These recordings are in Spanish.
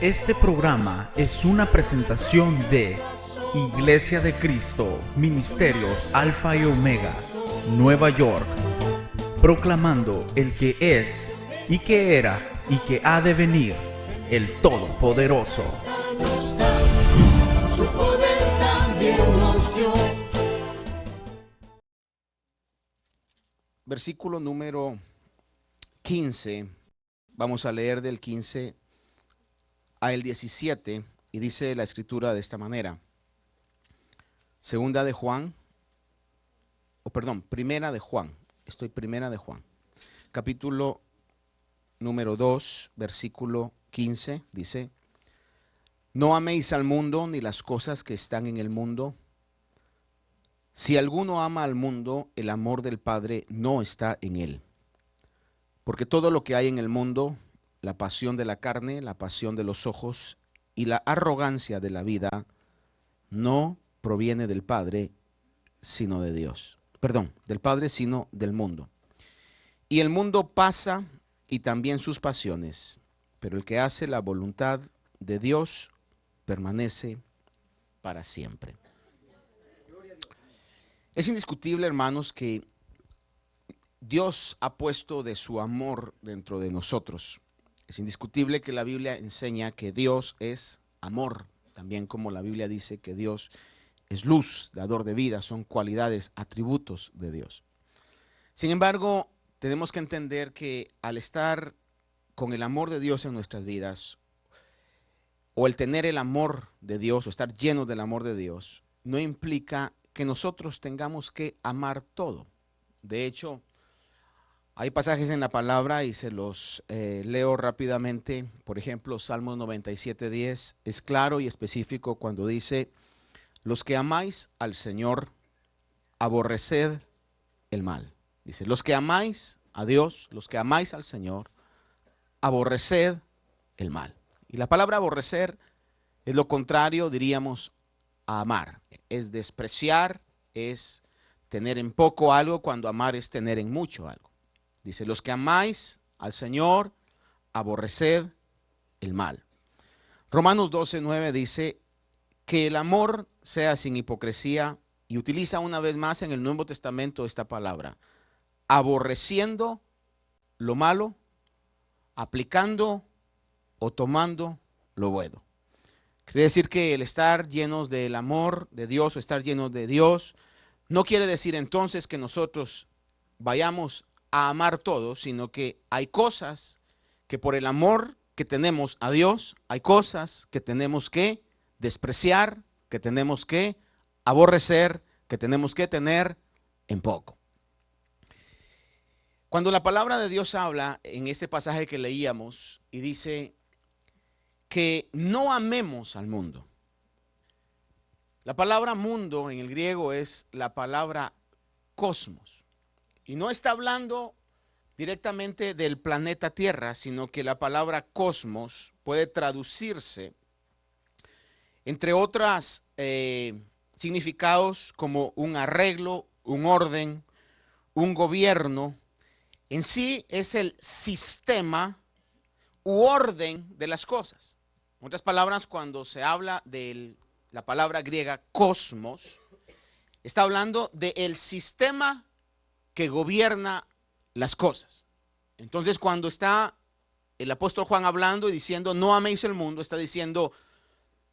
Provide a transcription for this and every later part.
Este programa es una presentación de Iglesia de Cristo, Ministerios Alfa y Omega, Nueva York, proclamando el que es, y que era, y que ha de venir, el Todopoderoso. Su poder también nos dio. Versículo número 15, vamos a leer del 15 al 17, y dice la escritura de esta manera. Primera de Juan, capítulo número 2, versículo 15, dice: No améis al mundo ni las cosas que están en el mundo. Si alguno ama al mundo, el amor del Padre no está en él. Porque todo lo que hay en el mundo, la pasión de la carne, la pasión de los ojos y la arrogancia de la vida, no proviene del Padre, sino de Dios. Del Padre, sino del mundo. Y el mundo pasa y también sus pasiones, pero el que hace la voluntad de Dios permanece para siempre. Es indiscutible, hermanos, que Dios ha puesto de su amor dentro de nosotros. Es indiscutible que la Biblia enseña que Dios es amor, también como la Biblia dice que Dios es luz, dador de vida, son cualidades, atributos de Dios. Sin embargo, tenemos que entender que al estar con el amor de Dios en nuestras vidas, o el tener el amor de Dios, o estar llenos del amor de Dios, no implica que nosotros tengamos que amar todo. De hecho, hay pasajes en la palabra y se los leo rápidamente. Por ejemplo, Salmos 97:10 es claro y específico cuando dice: los que amáis al Señor, aborreced el mal. Dice, los que amáis a Dios, los que amáis al Señor, aborreced el mal. Y la palabra aborrecer es lo contrario, diríamos, a amar. Es despreciar, es tener en poco algo, cuando amar es tener en mucho algo. Dice, los que amáis al Señor, aborreced el mal. Romanos 12:9 dice que el amor sea sin hipocresía, y utiliza una vez más en el Nuevo Testamento esta palabra: aborreciendo lo malo, aplicando o tomando lo bueno. Quiere decir que el estar llenos del amor de Dios, o estar llenos de Dios, no quiere decir entonces que nosotros vayamos a amar todo, sino que hay cosas que por el amor que tenemos a Dios, hay cosas que tenemos que despreciar, que tenemos que aborrecer, que tenemos que tener en poco. Cuando la palabra de Dios habla en este pasaje que leíamos y dice que no amemos al mundo, la palabra mundo en el griego es la palabra cosmos, y no está hablando directamente del planeta Tierra, sino que la palabra cosmos puede traducirse, entre otros significados, como un arreglo, un orden, un gobierno. En sí es el sistema u orden de las cosas. En otras palabras, cuando se habla de la palabra griega cosmos, está hablando del sistema que gobierna las cosas. Entonces, cuando está el apóstol Juan hablando y diciendo no améis el mundo, está diciendo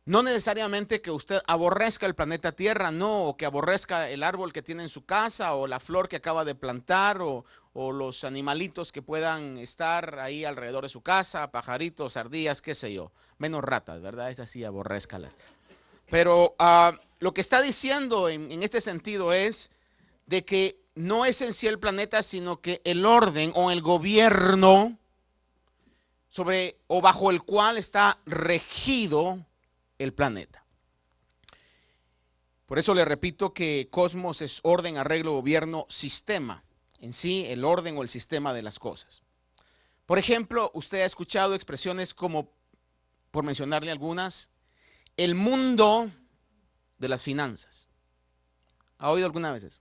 no necesariamente que usted aborrezca el planeta Tierra, no, o que aborrezca el árbol que tiene en su casa, o la flor que acaba de plantar, o los animalitos que puedan estar ahí alrededor de su casa, pajaritos, ardillas, qué sé yo, menos ratas, ¿verdad? Es así, aborrézcalas. Pero lo que está diciendo en este sentido es de que no es en sí el planeta, sino que el orden o el gobierno sobre o bajo el cual está regido el planeta. Por eso le repito que cosmos es orden, arreglo, gobierno, sistema. En sí, el orden o el sistema de las cosas. Por ejemplo, usted ha escuchado expresiones como, por mencionarle algunas, el mundo de las finanzas. ¿Ha oído alguna vez eso?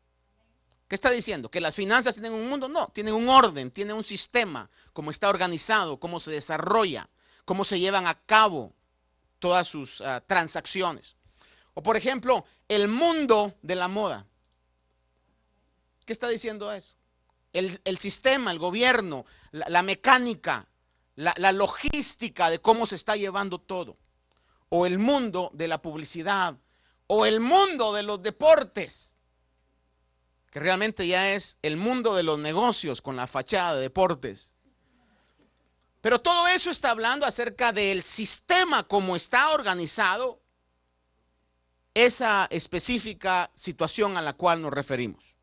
¿Qué está diciendo? ¿Que las finanzas tienen un mundo? No, tienen un orden, tienen un sistema, cómo está organizado, cómo se desarrolla, cómo se llevan a cabo, todas sus transacciones. O por ejemplo, el mundo de la moda. ¿Qué está diciendo eso? El sistema, el gobierno, la mecánica, la logística de cómo se está llevando todo. O el mundo de la publicidad, o el mundo de los deportes, que realmente ya es el mundo de los negocios con la fachada de deportes. Pero todo eso está hablando acerca del sistema como está organizado esa específica situación a la cual nos referimos.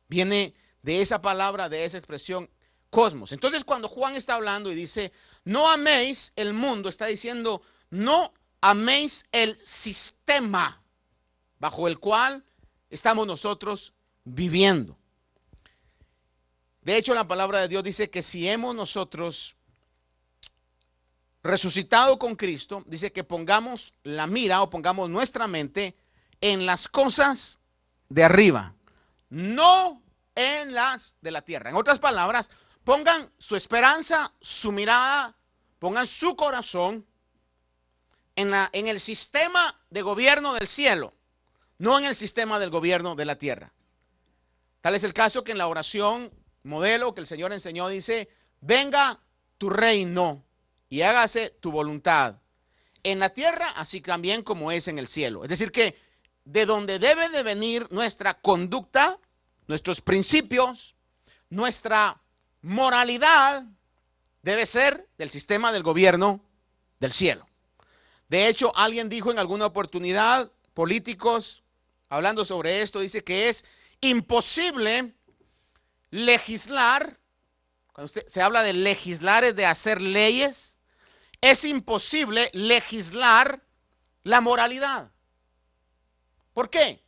Viene de esa palabra, de esa expresión, cosmos. Entonces, cuando Juan está hablando y dice, no améis el mundo, está diciendo, no améis el sistema bajo el cual estamos nosotros viviendo. De hecho, la palabra de Dios dice que si hemos nosotros resucitado con Cristo, dice que pongamos la mira o pongamos nuestra mente en las cosas de arriba, no en las de la tierra. En otras palabras, pongan su esperanza, su mirada, pongan su corazón en el sistema de gobierno del cielo, no en el sistema del gobierno de la tierra. Tal es el caso que en la oración modelo que el Señor enseñó dice, venga tu reino y hágase tu voluntad en la tierra, así también como es en el cielo. Es decir que de donde debe de venir nuestra conducta, nuestros principios, nuestra moralidad, debe ser del sistema del gobierno del cielo. De hecho, alguien dijo en alguna oportunidad, políticos, hablando sobre esto, dice que es imposible legislar, cuando se habla de legislar es de hacer leyes, es imposible legislar la moralidad. ¿Por qué?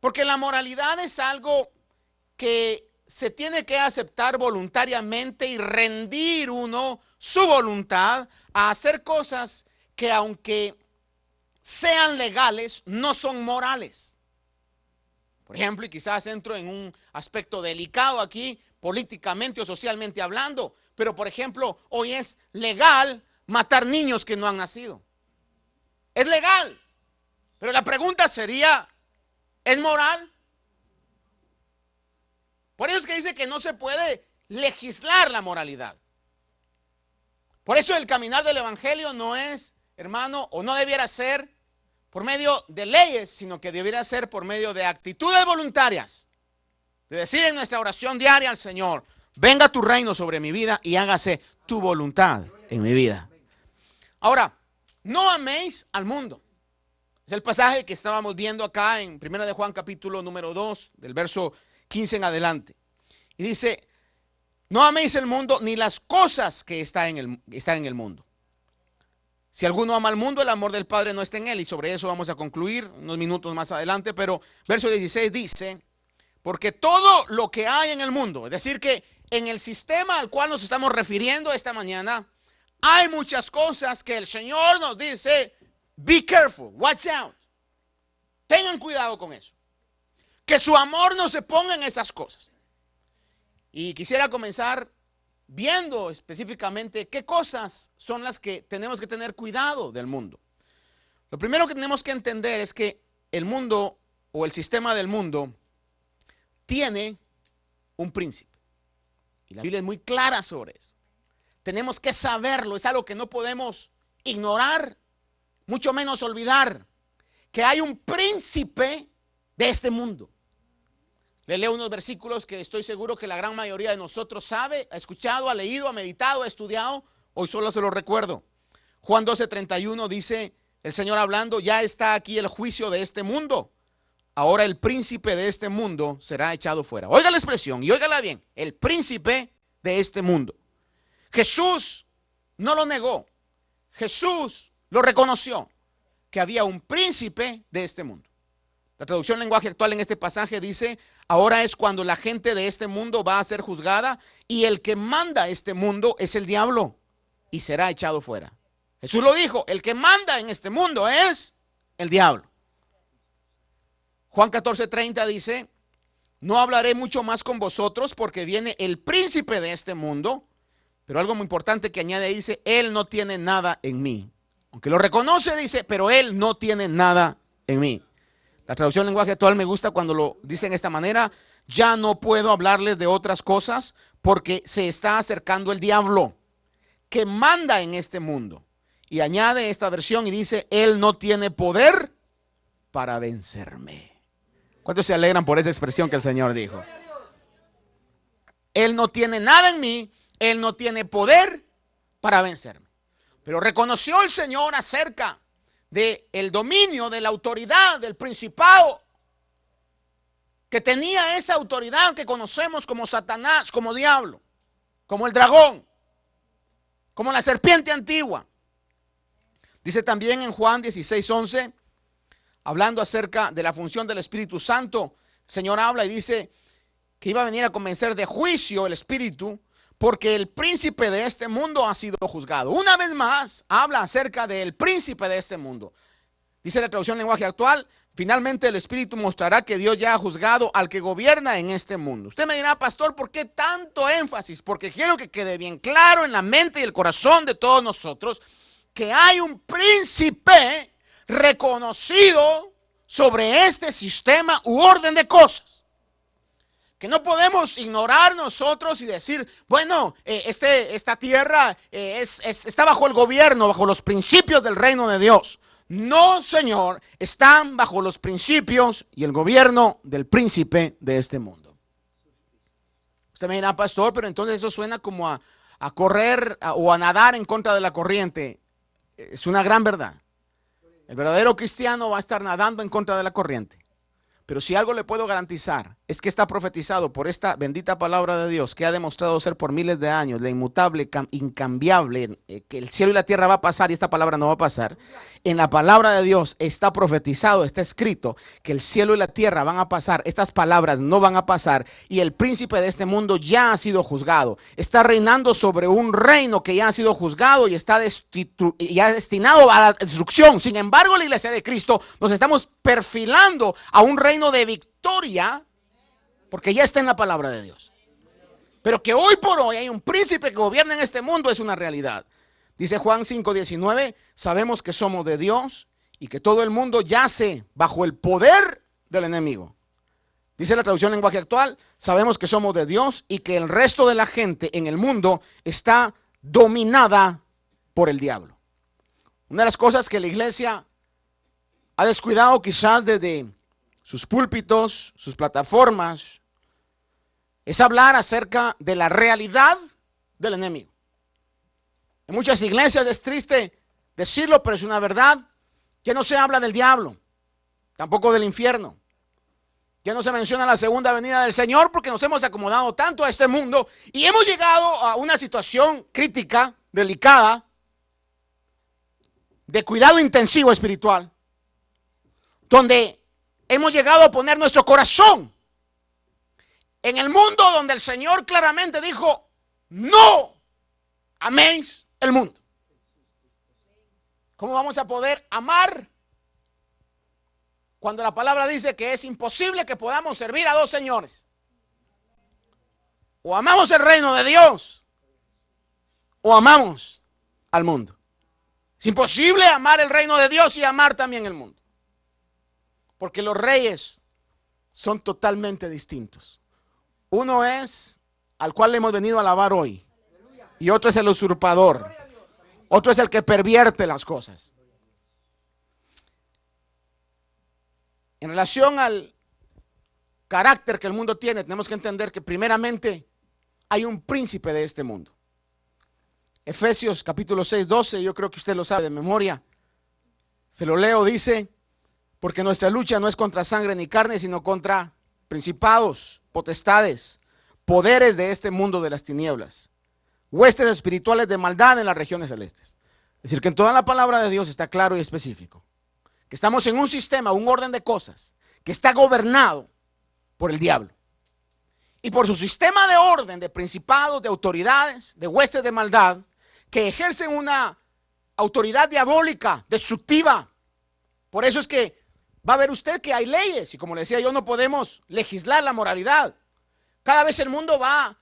Porque la moralidad es algo que se tiene que aceptar voluntariamente y rendir uno su voluntad a hacer cosas que aunque sean legales, no son morales. Por ejemplo, y quizás entro en un aspecto delicado aquí, políticamente o socialmente hablando, pero por ejemplo, hoy es legal matar niños que no han nacido. Es legal. Pero la pregunta sería, ¿es moral? Por eso es que dice que no se puede legislar la moralidad. Por eso el caminar del evangelio no es, hermano, o no debiera ser por medio de leyes, sino que debiera ser por medio de actitudes voluntarias. De decir en nuestra oración diaria al Señor, venga tu reino sobre mi vida y hágase tu voluntad en mi vida. Ahora, no améis al mundo. Es el pasaje que estábamos viendo acá en 1 de Juan capítulo número 2, del verso 15 en adelante. Y dice, no améis el mundo ni las cosas que están en el mundo. Si alguno ama al mundo, el amor del Padre no está en él. Y sobre eso vamos a concluir unos minutos más adelante. Pero verso 16 dice, porque todo lo que hay en el mundo, es decir que en el sistema al cual nos estamos refiriendo esta mañana, hay muchas cosas que el Señor nos dice, be careful, watch out. Tengan cuidado con eso. Que su amor no se ponga en esas cosas. Y quisiera comenzar viendo específicamente qué cosas son las que tenemos que tener cuidado del mundo. Lo primero que tenemos que entender es que el mundo o el sistema del mundo tiene un príncipe. Y la Biblia es muy clara sobre eso. Tenemos que saberlo, es algo que no podemos ignorar, mucho menos olvidar, que hay un príncipe de este mundo. Le leo unos versículos que estoy seguro que la gran mayoría de nosotros sabe, ha escuchado, ha leído, ha meditado, ha estudiado. Hoy solo se lo recuerdo. Juan 12:31 dice el Señor hablando, ya está aquí el juicio de este mundo. Ahora el príncipe de este mundo será echado fuera. Oiga la expresión y óigala bien. El príncipe de este mundo. Jesús no lo negó. Jesús lo reconoció, que había un príncipe de este mundo. La traducción lenguaje actual en este pasaje dice, ahora es cuando la gente de este mundo va a ser juzgada y el que manda este mundo es el diablo y será echado fuera. Jesús lo dijo, el que manda en este mundo es el diablo. Juan 14:30 dice, no hablaré mucho más con vosotros porque viene el príncipe de este mundo, pero algo muy importante que añade dice, él no tiene nada en mí. Aunque lo reconoce, dice, pero él no tiene nada en mí. La traducción lenguaje actual me gusta cuando lo dicen de esta manera. Ya no puedo hablarles de otras cosas porque se está acercando el diablo que manda en este mundo. Y añade esta versión y dice, él no tiene poder para vencerme. ¿Cuántos se alegran por esa expresión que el Señor dijo? Él no tiene nada en mí, él no tiene poder para vencerme. Pero reconoció el Señor acerca del dominio, de la autoridad, del principado, que tenía esa autoridad que conocemos como Satanás, como diablo, como el dragón, como la serpiente antigua. Dice también en Juan 16:11, hablando acerca de la función del Espíritu Santo, el Señor habla y dice que iba a venir a convencer de juicio el Espíritu, porque el príncipe de este mundo ha sido juzgado. Una vez más, habla acerca del príncipe de este mundo. Dice la traducción lenguaje actual, finalmente el Espíritu mostrará que Dios ya ha juzgado al que gobierna en este mundo. Usted me dirá, pastor, ¿por qué tanto énfasis? Porque quiero que quede bien claro en la mente y el corazón de todos nosotros que hay un príncipe reconocido sobre este sistema u orden de cosas. Que no podemos ignorar nosotros y decir, bueno, esta tierra está bajo el gobierno, bajo los principios del reino de Dios. No, Señor, están bajo los principios y el gobierno del príncipe de este mundo. Usted me dirá, pastor, pero entonces eso suena como a correr o a nadar en contra de la corriente. Es una gran verdad. El verdadero cristiano va a estar nadando en contra de la corriente. Pero si algo le puedo garantizar es que está profetizado por esta bendita palabra de Dios que ha demostrado ser por miles de años, la inmutable, incambiable, que el cielo y la tierra va a pasar y esta palabra no va a pasar. En la palabra de Dios está profetizado, está escrito que el cielo y la tierra van a pasar, estas palabras no van a pasar y el príncipe de este mundo ya ha sido juzgado. Está reinando sobre un reino que ya ha sido juzgado y está ya destinado a la destrucción. Sin embargo, la iglesia de Cristo nos estamos perfilando a un reino de victoria porque ya está en la palabra de Dios. Pero que hoy por hoy hay un príncipe que gobierna en este mundo es una realidad. Dice Juan 5:19, sabemos que somos de Dios y que todo el mundo yace bajo el poder del enemigo. Dice la traducción lenguaje actual, sabemos que somos de Dios y que el resto de la gente en el mundo está dominada por el diablo. Una de las cosas que la iglesia ha descuidado quizás desde sus púlpitos, sus plataformas, es hablar acerca de la realidad del enemigo. En muchas iglesias es triste decirlo, pero es una verdad. Ya no se habla del diablo, tampoco del infierno. Ya no se menciona la segunda venida del Señor porque nos hemos acomodado tanto a este mundo y hemos llegado a una situación crítica, delicada, de cuidado intensivo espiritual, donde hemos llegado a poner nuestro corazón en el mundo donde el Señor claramente dijo, no améis el mundo. ¿Cómo vamos a poder amar cuando la palabra dice que es imposible que podamos servir a dos señores? O amamos el reino de Dios o amamos al mundo. Es imposible amar el reino de Dios y amar también el mundo. Porque los reyes son totalmente distintos. Uno es al cual le hemos venido a alabar hoy. Y otro es el usurpador. Otro es el que pervierte las cosas. En relación al carácter que el mundo tiene, tenemos que entender que primeramente hay un príncipe de este mundo. Efesios capítulo 6:12, yo creo que usted lo sabe de memoria. Se lo leo, dice, porque nuestra lucha no es contra sangre ni carne, sino contra principados, potestades, poderes de este mundo de las tinieblas, huestes espirituales de maldad en las regiones celestes. Es decir, que en toda la palabra de Dios está claro y específico. Que estamos en un sistema, un orden de cosas, que está gobernado por el diablo. Y por su sistema de orden, de principados, de autoridades, de huestes de maldad, que ejercen una autoridad diabólica, destructiva. Por eso es que va a ver usted que hay leyes, y como le decía yo, no podemos legislar la moralidad. Cada vez el mundo va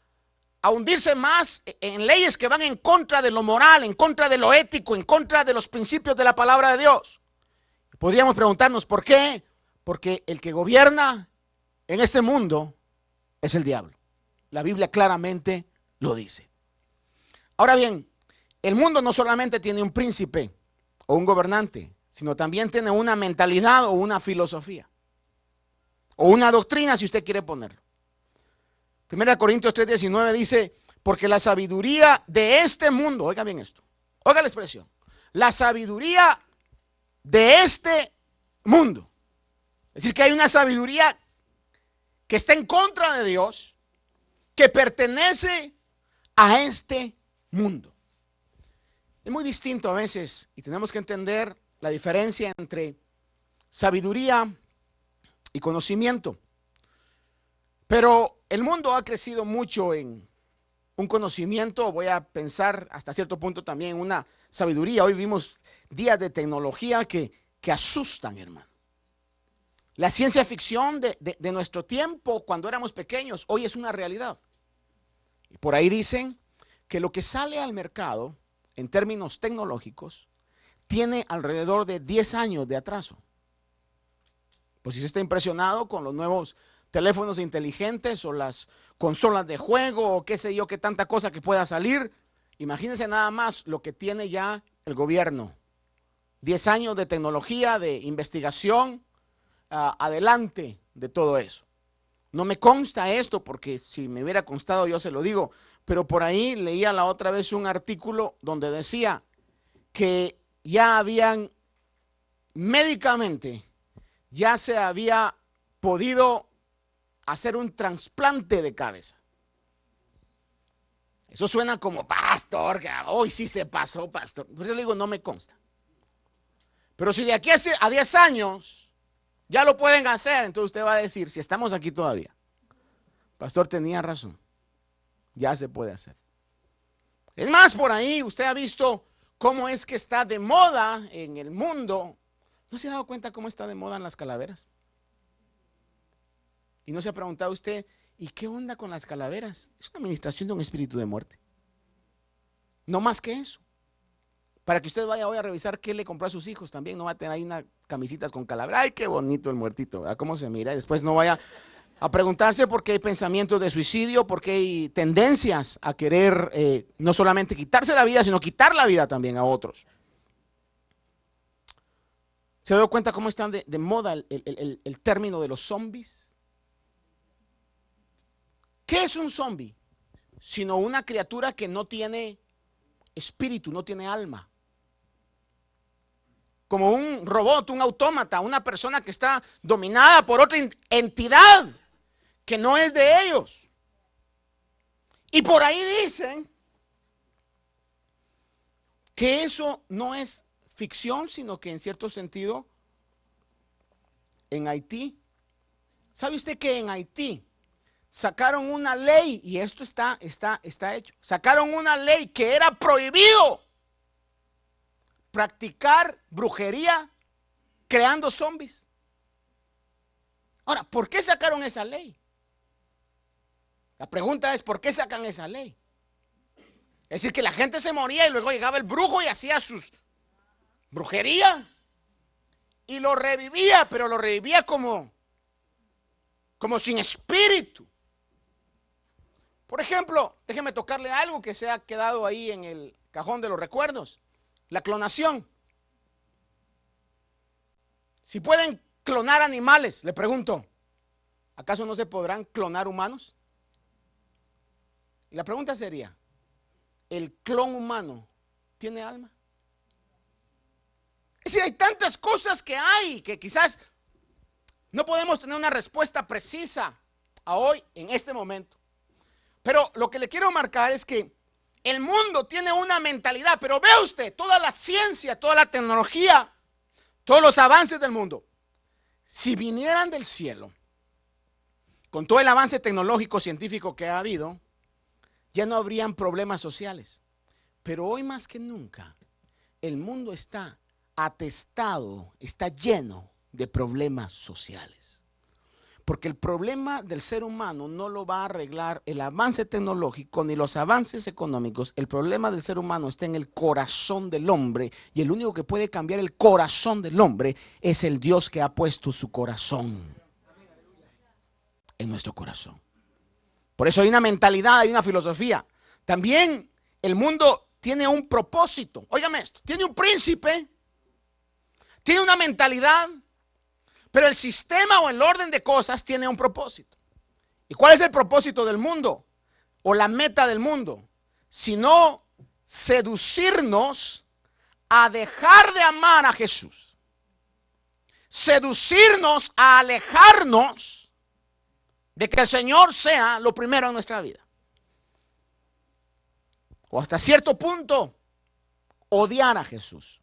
a hundirse más en leyes que van en contra de lo moral, en contra de lo ético, en contra de los principios de la palabra de Dios. Podríamos preguntarnos, ¿por qué? Porque el que gobierna en este mundo es el diablo. La Biblia claramente lo dice. Ahora bien, el mundo no solamente tiene un príncipe o un gobernante, sino también tiene una mentalidad o una filosofía. O una doctrina, si usted quiere ponerlo. 1 Corintios 3:19 dice, porque la sabiduría de este mundo, oiga bien esto, oiga la expresión, la sabiduría de este mundo. Es decir, que hay una sabiduría que está en contra de Dios, que pertenece a este mundo. Es muy distinto a veces y tenemos que entender la diferencia entre sabiduría y conocimiento. Pero el mundo ha crecido mucho en un conocimiento, voy a pensar hasta cierto punto también en una sabiduría. Hoy vivimos días de tecnología que asustan, hermano. La ciencia ficción de nuestro tiempo, cuando éramos pequeños, hoy es una realidad. Y por ahí dicen que lo que sale al mercado, en términos tecnológicos, tiene alrededor de 10 años de atraso. Pues si usted está impresionado con los nuevos teléfonos inteligentes o las consolas de juego o qué sé yo, qué tanta cosa que pueda salir, imagínense nada más lo que tiene ya el gobierno. 10 años de tecnología, de investigación, adelante de todo eso. No me consta esto porque si me hubiera constado yo se lo digo, pero por ahí leía la otra vez un artículo donde decía que ya habían médicamente, ya se había podido hacer un trasplante de cabeza. Eso suena como pastor, que hoy sí se pasó, pastor. Por eso le digo, no me consta. Pero si de aquí a 10 años ya lo pueden hacer, entonces usted va a decir, si estamos aquí todavía, pastor tenía razón, ya se puede hacer. Es más, por ahí usted ha visto cómo es que está de moda en el mundo. ¿No se ha dado cuenta cómo está de moda en las calaveras? Y no se ha preguntado usted, ¿y qué onda con las calaveras? Es una administración de un espíritu de muerte. No más que eso. Para que usted vaya hoy a revisar qué le compró a sus hijos también. No va a tener ahí unas camisitas con calavera. ¡Ay, qué bonito el muertito! ¿A cómo se mira? Y después no vaya a preguntarse por qué hay pensamientos de suicidio, por qué hay tendencias a querer no solamente quitarse la vida, sino quitar la vida también a otros. ¿Se ha dado cuenta cómo están de moda el término de los zombies? ¿Qué es un zombie? Sino una criatura que no tiene espíritu, no tiene alma. Como un robot, un autómata, una persona que está dominada por otra entidad que no es de ellos. Y por ahí dicen que eso no es ficción, sino que en cierto sentido en Haití, ¿sabe usted que en Haití sacaron una ley, y esto está hecho, sacaron una ley que era prohibido practicar brujería creando zombies? Ahora, ¿por qué sacaron esa ley? La pregunta es, ¿por qué sacan esa ley? Es decir, que la gente se moría y luego llegaba el brujo y hacía sus brujerías y lo revivía, pero lo revivía como sin espíritu. Por ejemplo, déjeme tocarle algo que se ha quedado ahí en el cajón de los recuerdos. La clonación. Si pueden clonar animales, le pregunto, ¿acaso no se podrán clonar humanos? Y la pregunta sería, ¿el clon humano tiene alma? Es decir, hay tantas cosas que hay que quizás no podemos tener una respuesta precisa a hoy, en este momento. Pero lo que le quiero marcar es que el mundo tiene una mentalidad, pero vea usted, toda la ciencia, toda la tecnología, todos los avances del mundo, si vinieran del cielo, con todo el avance tecnológico, científico que ha habido, ya no habrían problemas sociales. Pero hoy más que nunca, el mundo está atestado, está lleno de problemas sociales. Porque el problema del ser humano no lo va a arreglar el avance tecnológico ni los avances económicos. El problema del ser humano está en el corazón del hombre, y el único que puede cambiar el corazón del hombre es el Dios que ha puesto su corazón en nuestro corazón. Por eso hay una mentalidad, hay una filosofía. También el mundo tiene un propósito. Óigame esto, tiene un príncipe, tiene una mentalidad, pero el sistema o el orden de cosas tiene un propósito. ¿Y cuál es el propósito del mundo? O la meta del mundo. Sino seducirnos a dejar de amar a Jesús. Seducirnos a alejarnos de que el Señor sea lo primero en nuestra vida. O hasta cierto punto, odiar a Jesús.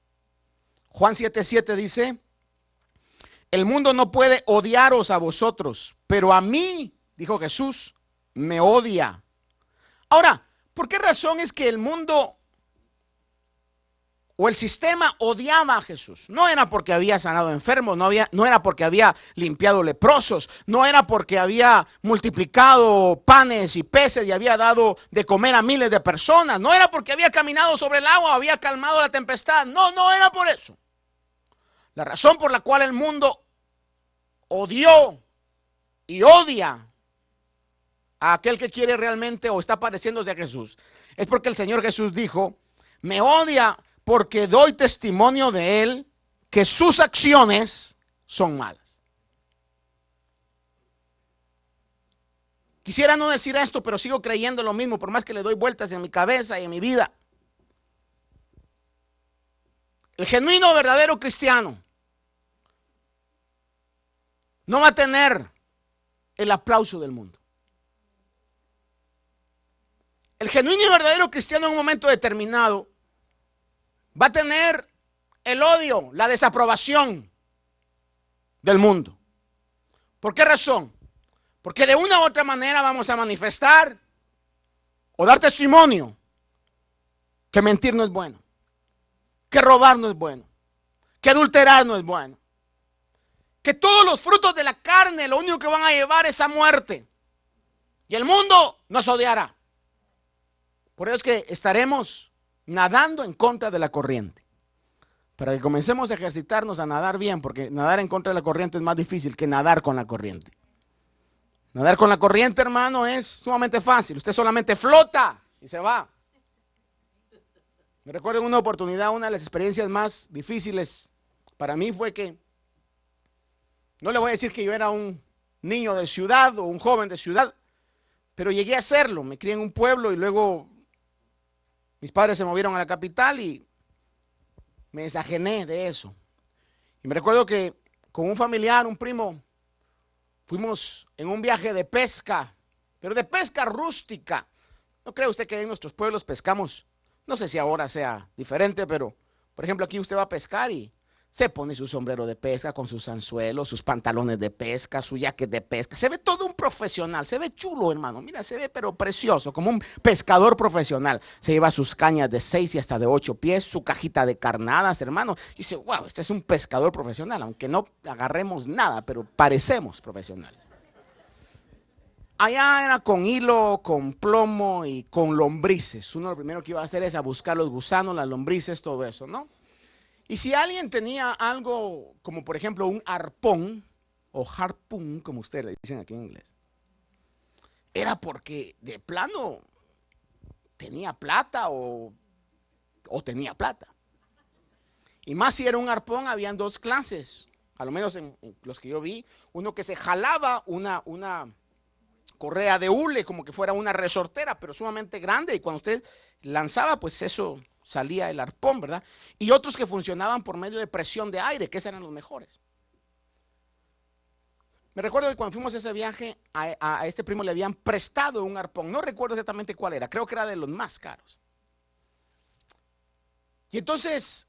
Juan 7:7 dice: el mundo no puede odiaros a vosotros, pero a mí, dijo Jesús, me odia. Ahora, ¿por qué razón es que el mundo o el sistema odiaba a Jesús? No era porque había sanado enfermos, no era porque había limpiado leprosos, no era porque había multiplicado panes y peces y había dado de comer a miles de personas, no era porque había caminado sobre el agua, había calmado la tempestad, no era por eso. La razón por la cual el mundo odió y odia a aquel que quiere realmente o está pareciéndose a Jesús es porque el Señor Jesús dijo: me odia porque doy testimonio de él que sus acciones son malas. Quisiera no decir esto, pero sigo creyendo lo mismo, por más que le doy vueltas en mi cabeza y en mi vida. El genuino, verdadero cristiano no va a tener el aplauso del mundo. El genuino y verdadero cristiano en un momento determinado va a tener el odio, la desaprobación del mundo. ¿Por qué razón? Porque de una u otra manera vamos a manifestar o dar testimonio que mentir no es bueno, que robar no es bueno, que adulterar no es bueno, que todos los frutos de la carne lo único que van a llevar es a muerte. Y el mundo nos odiará. Por eso es que estaremos nadando en contra de la corriente. Para que comencemos a ejercitarnos a nadar bien, porque nadar en contra de la corriente es más difícil que nadar con la corriente. Nadar con la corriente, hermano, es sumamente fácil. Usted solamente flota y se va. Me recuerdo en una oportunidad, una de las experiencias más difíciles para mí fue que, no le voy a decir que yo era un niño de ciudad o un joven de ciudad, pero llegué a serlo. Me crié en un pueblo y luego mis padres se movieron a la capital y me desajené de eso. Y me recuerdo que con un familiar, un primo, fuimos en un viaje de pesca, pero de pesca rústica. ¿No cree usted que en nuestros pueblos pescamos? No sé si ahora sea diferente, pero por ejemplo aquí usted va a pescar y se pone su sombrero de pesca con sus anzuelos, sus pantalones de pesca, su jacket de pesca. Se ve todo un profesional, se ve chulo, hermano. Mira, se ve pero precioso, como un pescador profesional. Se lleva sus cañas de 6 y hasta de 8 pies, su cajita de carnadas, hermano. Y dice, wow, este es un pescador profesional, aunque no agarremos nada, pero parecemos profesionales. Allá era con hilo, con plomo y con lombrices. Uno lo primero que iba a hacer es a buscar los gusanos, las lombrices, todo eso, ¿no? Y si alguien tenía algo como por ejemplo un arpón o harpoon, como ustedes le dicen aquí en inglés, era porque de plano tenía plata o tenía plata. Y más si era un arpón, habían dos clases, a lo menos en los que yo vi. Uno que se jalaba una correa de hule como que fuera una resortera, pero sumamente grande, y cuando usted lanzaba, pues eso salía el arpón, ¿verdad? Y otros que funcionaban por medio de presión de aire, que esos eran los mejores. Me recuerdo que cuando fuimos a ese viaje, a este primo le habían prestado un arpón. No recuerdo exactamente cuál era, creo que era de los más caros. Y entonces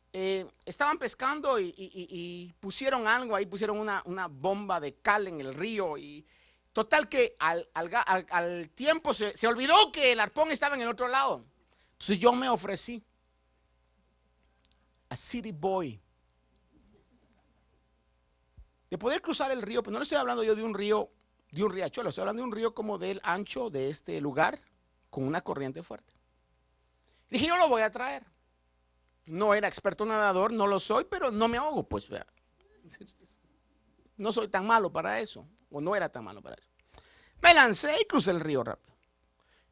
estaban pescando y pusieron algo ahí, pusieron una bomba de cal en el río. Y total que al tiempo se olvidó que el arpón estaba en el otro lado. Entonces yo me ofrecí. A city boy, de poder cruzar el río, pero no le estoy hablando yo de un río de un riachuelo. Estoy hablando de un río como del ancho de este lugar, con una corriente fuerte. Dije, yo lo voy a traer. No era experto nadador, no lo soy, pero no me ahogo, pues. Vea. No soy tan malo para eso, o no era tan malo para eso. Me lancé y crucé el río rápido.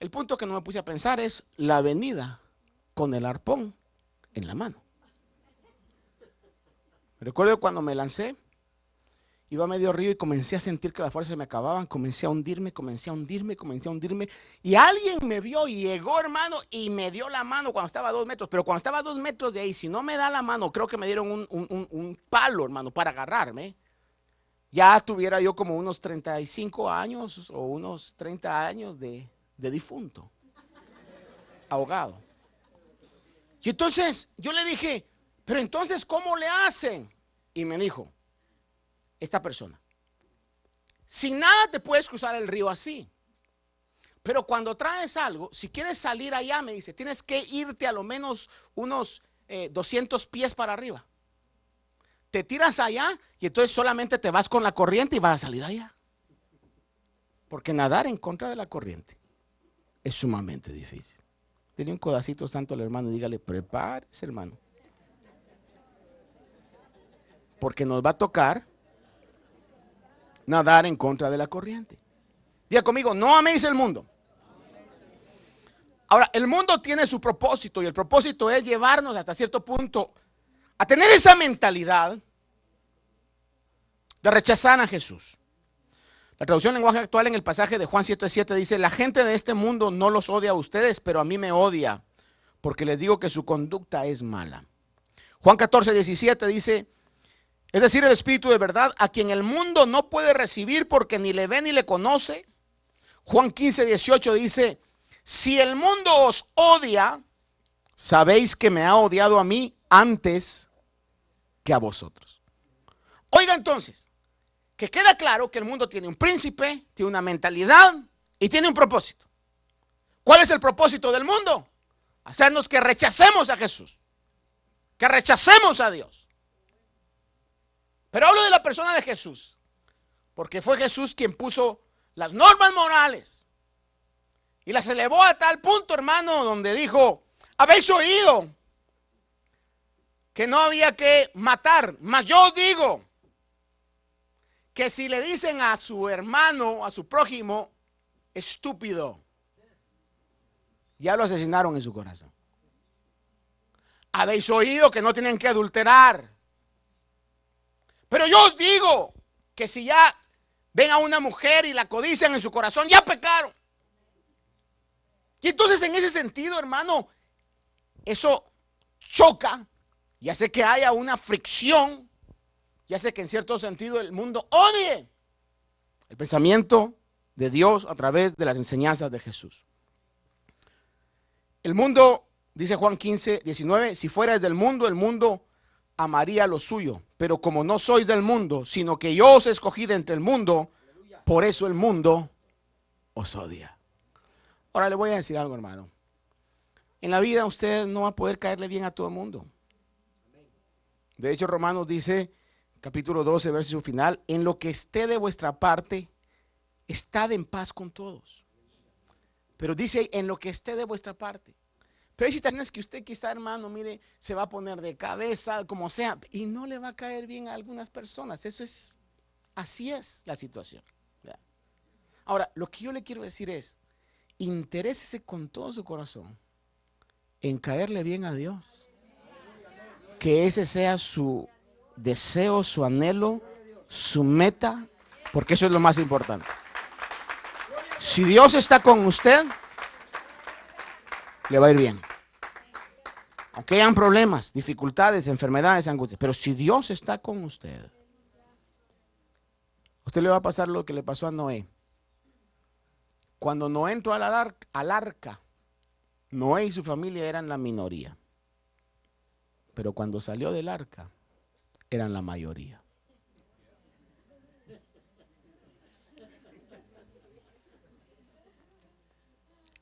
El punto que no me puse a pensar es la avenida con el arpón en la mano. Recuerdo cuando me lancé, iba a medio río y comencé a sentir que las fuerzas se me acababan, comencé a hundirme, y alguien me vio y llegó, hermano, y me dio la mano cuando estaba a 2 metros, pero cuando estaba a 2 metros de ahí, si no me da la mano, creo que me dieron un palo, hermano, para agarrarme. Ya tuviera yo como unos 35 años o unos 30 años de difunto, ahogado. Y entonces yo le dije, pero entonces, ¿cómo le hacen? Y me dijo, esta persona, sin nada te puedes cruzar el río así, pero cuando traes algo, si quieres salir allá, me dice, tienes que irte a lo menos unos 200 pies para arriba. Te tiras allá y entonces solamente te vas con la corriente y vas a salir allá. Porque nadar en contra de la corriente es sumamente difícil. Dile un codacito santo al hermano y dígale, prepárese, hermano. Porque nos va a tocar nadar en contra de la corriente. Diga conmigo, no améis el mundo. Ahora, el mundo tiene su propósito y el propósito es llevarnos hasta cierto punto a tener esa mentalidad de rechazar a Jesús. La traducción lenguaje actual en el pasaje de Juan 7:7 dice, la gente de este mundo no los odia a ustedes, pero a mí me odia, porque les digo que su conducta es mala. Juan 14:17 dice, es decir, el Espíritu de verdad, a quien el mundo no puede recibir porque ni le ve ni le conoce. Juan 15:18 dice, si el mundo os odia, sabéis que me ha odiado a mí antes que a vosotros. Oiga entonces, que queda claro que el mundo tiene un príncipe, tiene una mentalidad y tiene un propósito. ¿Cuál es el propósito del mundo? Hacernos que rechacemos a Jesús, que rechacemos a Dios. Pero hablo de la persona de Jesús, porque fue Jesús quien puso las normas morales y las elevó a tal punto, hermano, donde dijo, habéis oído que no había que matar, mas yo os digo que si le dicen a su hermano, a su prójimo, estúpido, ya lo asesinaron en su corazón. Habéis oído que no tienen que adulterar, pero yo os digo que si ya ven a una mujer y la codician en su corazón, ya pecaron. Y entonces en ese sentido, hermano, eso choca y hace que haya una fricción y hace que en cierto sentido el mundo odie el pensamiento de Dios a través de las enseñanzas de Jesús. El mundo, dice Juan 15:19, si fuerais del mundo, el mundo amaría lo suyo, pero como no sois del mundo, sino que yo os escogí de entre el mundo, por eso el mundo os odia. Ahora le voy a decir algo, hermano. En la vida usted no va a poder caerle bien a todo el mundo. De hecho, Romanos dice, capítulo 12, verso final, en lo que esté de vuestra parte, estad en paz con todos. Pero dice, en lo que esté de vuestra parte. Pero hay situaciones que usted quizá, hermano, mire, se va a poner de cabeza, como sea, y no le va a caer bien a algunas personas. Así es la situación. Ahora, lo que yo le quiero decir es, interésese con todo su corazón en caerle bien a Dios. Que ese sea su deseo, su anhelo, su meta, porque eso es lo más importante. Si Dios está con usted, le va a ir bien. Aunque hayan problemas, dificultades, enfermedades, angustias, pero si Dios está con usted, a usted le va a pasar lo que le pasó a Noé. Cuando Noé entró al arca, Noé y su familia eran la minoría. Pero cuando salió del arca, eran la mayoría.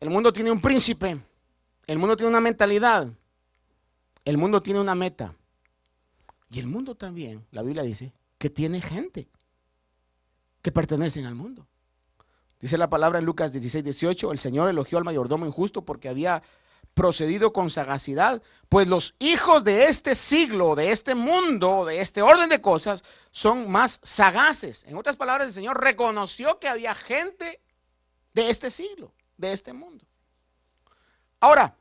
El mundo tiene un príncipe, el mundo tiene una mentalidad, el mundo tiene una meta. Y el mundo también, la Biblia dice, que tiene gente que pertenecen al mundo. Dice la palabra en Lucas 16:18, el Señor elogió al mayordomo injusto porque había procedido con sagacidad, pues los hijos de este siglo, de este mundo, de este orden de cosas, son más sagaces. En otras palabras, el Señor reconoció que había gente de este siglo, de este mundo. Ahora,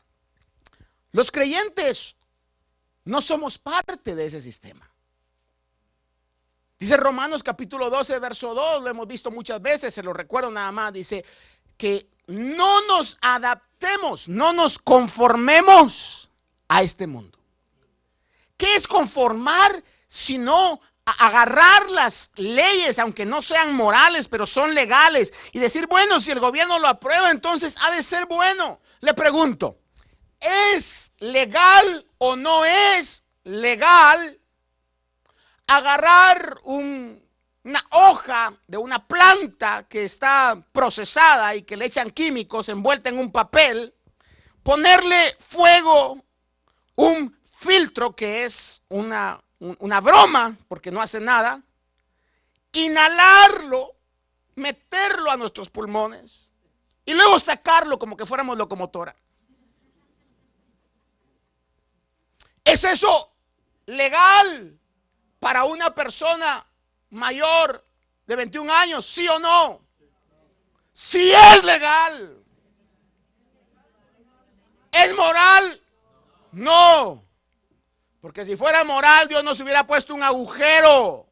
los creyentes no somos parte de ese sistema. Dice Romanos capítulo 12, verso 2, lo hemos visto muchas veces, se lo recuerdo nada más, dice que no nos adaptemos, no nos conformemos a este mundo. ¿Qué es conformar sino agarrar las leyes, aunque no sean morales, pero son legales, y decir, bueno, si el gobierno lo aprueba, entonces ha de ser bueno? Le pregunto, ¿es legal o no es legal agarrar una hoja de una planta que está procesada y que le echan químicos envuelta en un papel, ponerle fuego, un filtro que es una broma porque no hace nada, inhalarlo, meterlo a nuestros pulmones y luego sacarlo como que fuéramos locomotora? ¿Es eso legal para una persona mayor de 21 años? ¿Sí o no? Sí es legal. ¿Es moral? No. Porque si fuera moral, Dios nos hubiera puesto un agujero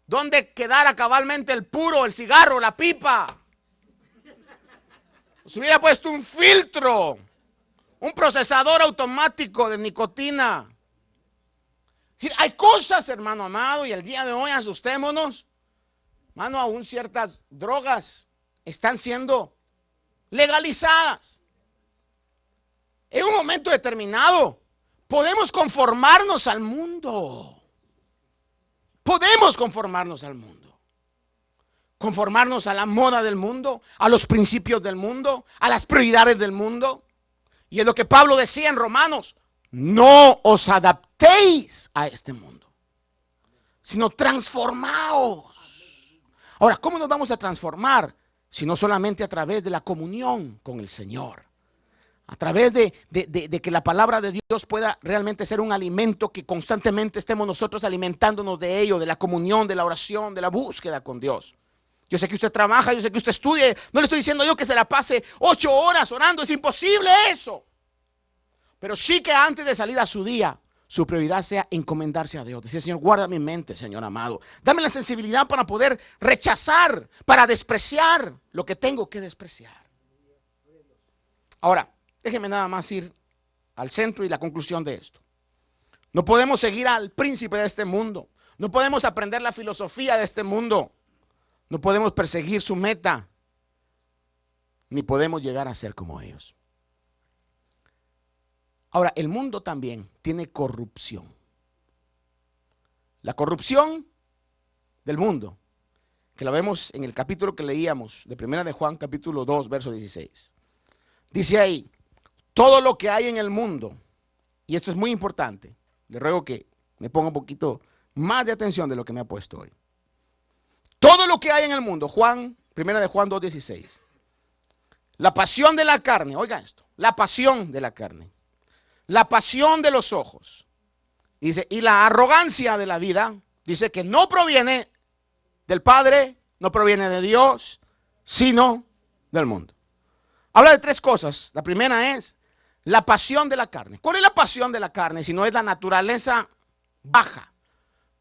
donde quedara cabalmente el puro, el cigarro, la pipa. Nos hubiera puesto un filtro, un procesador automático de nicotina. Es decir, hay cosas, hermano amado, y el día de hoy asustémonos. Hermano, aún ciertas drogas están siendo legalizadas. En un momento determinado, podemos conformarnos al mundo. Podemos conformarnos al mundo. Conformarnos a la moda del mundo, a los principios del mundo, a las prioridades del mundo. Y es lo que Pablo decía en Romanos: no os adaptéis a este mundo, sino transformaos. Ahora, ¿cómo nos vamos a transformar? Si no solamente a través de la comunión con el Señor. A través de que la palabra de Dios pueda realmente ser un alimento, que constantemente estemos nosotros alimentándonos de ello, de la comunión, de la oración, de la búsqueda con Dios. Yo sé que usted trabaja, yo sé que usted estudia. No le estoy diciendo yo que se la pase 8 horas orando, es imposible eso. Pero sí que antes de salir a su día, su prioridad sea encomendarse a Dios. Decir, Señor, guarda mi mente, Señor amado. Dame la sensibilidad para poder rechazar, para despreciar lo que tengo que despreciar. Ahora, déjeme nada más ir al centro y la conclusión de esto. No podemos seguir al príncipe de este mundo. No podemos aprender la filosofía de este mundo. No podemos perseguir su meta. Ni podemos llegar a ser como ellos. Ahora, el mundo también tiene corrupción. La corrupción del mundo, que la vemos en el capítulo que leíamos de 1 de Juan, capítulo 2, verso 16. Dice ahí, todo lo que hay en el mundo, y esto es muy importante, le ruego que me ponga un poquito más de atención de lo que me ha puesto hoy. Todo lo que hay en el mundo, 1 de Juan 2, 16. La pasión de la carne, oiga esto, la pasión de la carne. La pasión de los ojos, dice, y la arrogancia de la vida, dice que no proviene del Padre, no proviene de Dios, sino del mundo. Habla de 3 cosas. La primera es la pasión de la carne. ¿Cuál es la pasión de la carne? Si no es la naturaleza baja.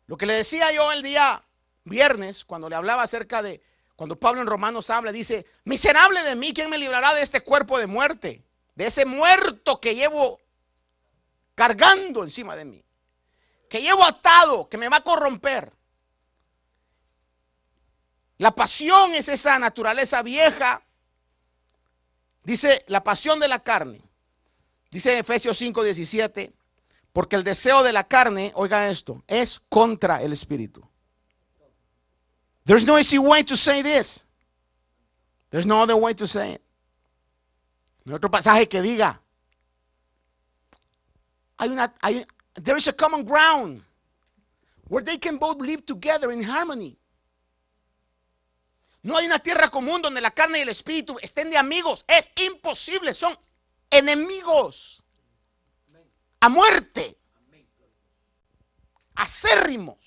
Lo que le decía yo el día viernes, cuando le hablaba acerca de, cuando Pablo en Romanos habla, dice, miserable de mí, ¿quién me librará de este cuerpo de muerte? De ese muerto que llevo cargando encima de mí, que llevo atado, que me va a corromper. La pasión es esa naturaleza vieja. Dice la pasión de la carne. Dice en Efesios 5, 17, porque el deseo de la carne, oiga esto, es contra el espíritu. There's no easy way to say this. There's no other way to say it. No hay otro pasaje que diga, there is a common ground where they can both live together in harmony. No hay una tierra común donde la carne y el espíritu estén de amigos. Es imposible, son enemigos a muerte, acérrimos.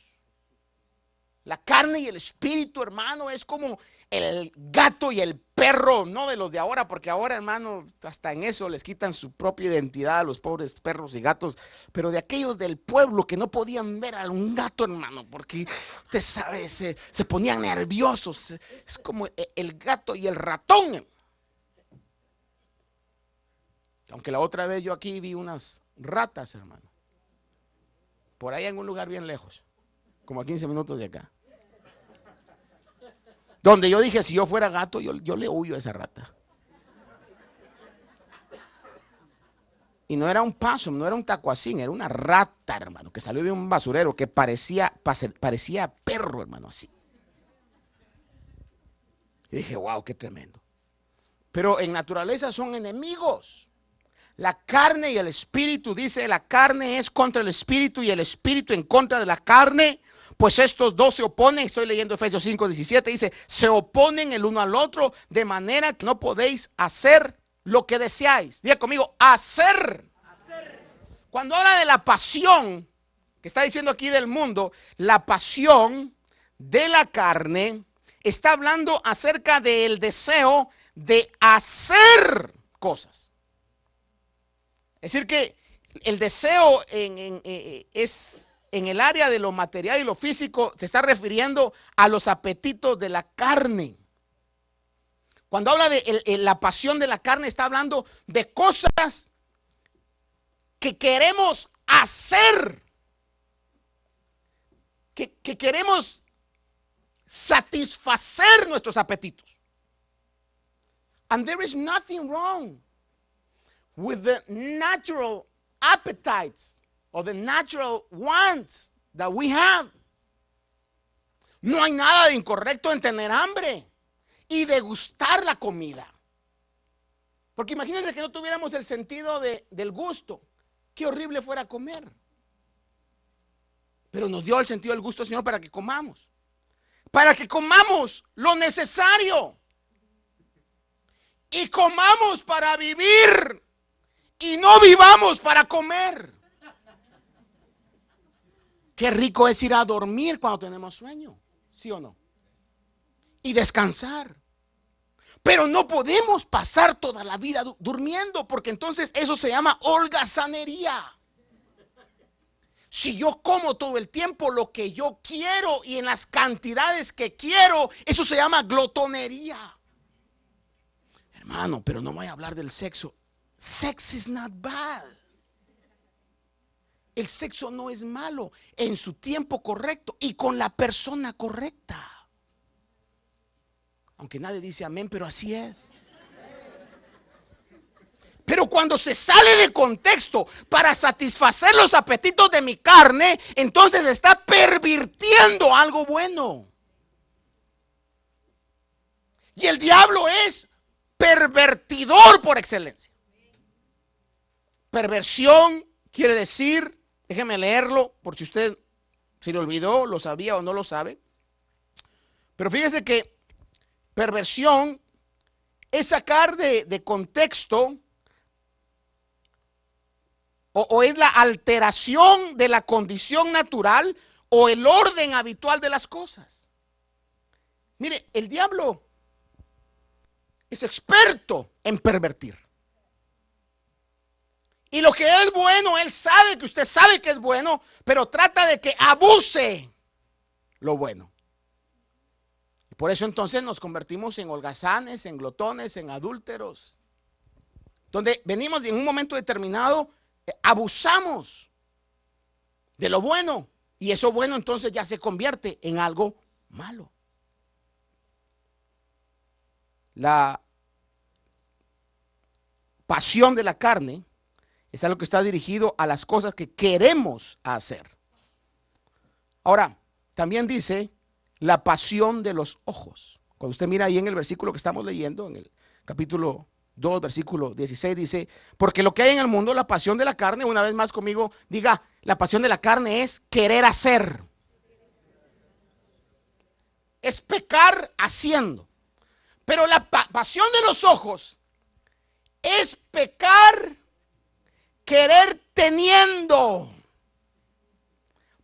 La carne y el espíritu, hermano, es como el gato y el perro, no de los de ahora, porque ahora, hermano, hasta en eso les quitan su propia identidad a los pobres perros y gatos, pero de aquellos del pueblo que no podían ver a un gato, hermano, porque usted sabe, se ponían nerviosos. Es como el gato y el ratón. Aunque la otra vez yo aquí vi unas ratas, hermano, por ahí en un lugar bien lejos, como a 15 minutos de acá, donde yo dije, si yo fuera gato, yo le huyo a esa rata. Y no era un possum, no era un tacuacín, era una rata, hermano, que salió de un basurero, que parecía perro, hermano, así. Y dije, wow, qué tremendo. Pero en naturaleza son enemigos. La carne y el espíritu, dice, la carne es contra el espíritu y el espíritu en contra de la carne, pues estos dos se oponen. Estoy leyendo Efesios 5:17, dice, se oponen el uno al otro, de manera que no podéis hacer lo que deseáis. Diga conmigo, hacer. Cuando habla de la pasión, que está diciendo aquí del mundo, la pasión de la carne, está hablando acerca del deseo de hacer cosas. Es decir que el deseo es en el área de lo material y lo físico, se está refiriendo a los apetitos de la carne. Cuando habla de la pasión de la carne, está hablando de cosas que queremos hacer, que queremos satisfacer nuestros apetitos. And there is nothing wrong with the natural appetites or the natural wants that we have. No hay nada de incorrecto en tener hambre y degustar la comida. Porque imagínense que no tuviéramos el sentido del gusto. Qué horrible fuera comer. Pero nos dio el sentido del gusto, Señor, para que comamos. Para que comamos lo necesario. Y comamos para vivir. Y no vivamos para comer. Qué rico es ir a dormir cuando tenemos sueño, ¿sí o no? Y descansar. Pero no podemos pasar toda la vida durmiendo, porque entonces eso se llama holgazanería. Si yo como todo el tiempo lo que yo quiero y en las cantidades que quiero, eso se llama glotonería. Hermano, pero no voy a hablar del sexo. Sex is not bad. El sexo no es malo en su tiempo correcto y con la persona correcta. Aunque nadie dice amén, pero así es. Pero cuando se sale de contexto para satisfacer los apetitos de mi carne, entonces está pervirtiendo algo bueno. Y el diablo es pervertidor por excelencia. Perversión quiere decir, déjeme leerlo por si usted se le olvidó, lo sabía o no lo sabe. Pero fíjese que perversión es sacar de contexto o es la alteración de la condición natural o el orden habitual de las cosas. Mire, el diablo es experto en pervertir. Y lo que es bueno, él sabe que usted sabe que es bueno, pero trata de que abuse lo bueno. Y por eso entonces nos convertimos en holgazanes, en glotones, en adúlteros. Donde venimos y en un momento determinado abusamos de lo bueno. Y eso bueno entonces ya se convierte en algo malo. La pasión de la carne es algo que está dirigido a las cosas que queremos hacer. Ahora, también dice la pasión de los ojos. Cuando usted mira ahí en el versículo que estamos leyendo, en el capítulo 2, versículo 16, dice, porque lo que hay en el mundo, la pasión de la carne, una vez más conmigo, diga, la pasión de la carne es querer hacer. es pecar haciendo. Pero la pasión de los ojos es pecar querer teniendo.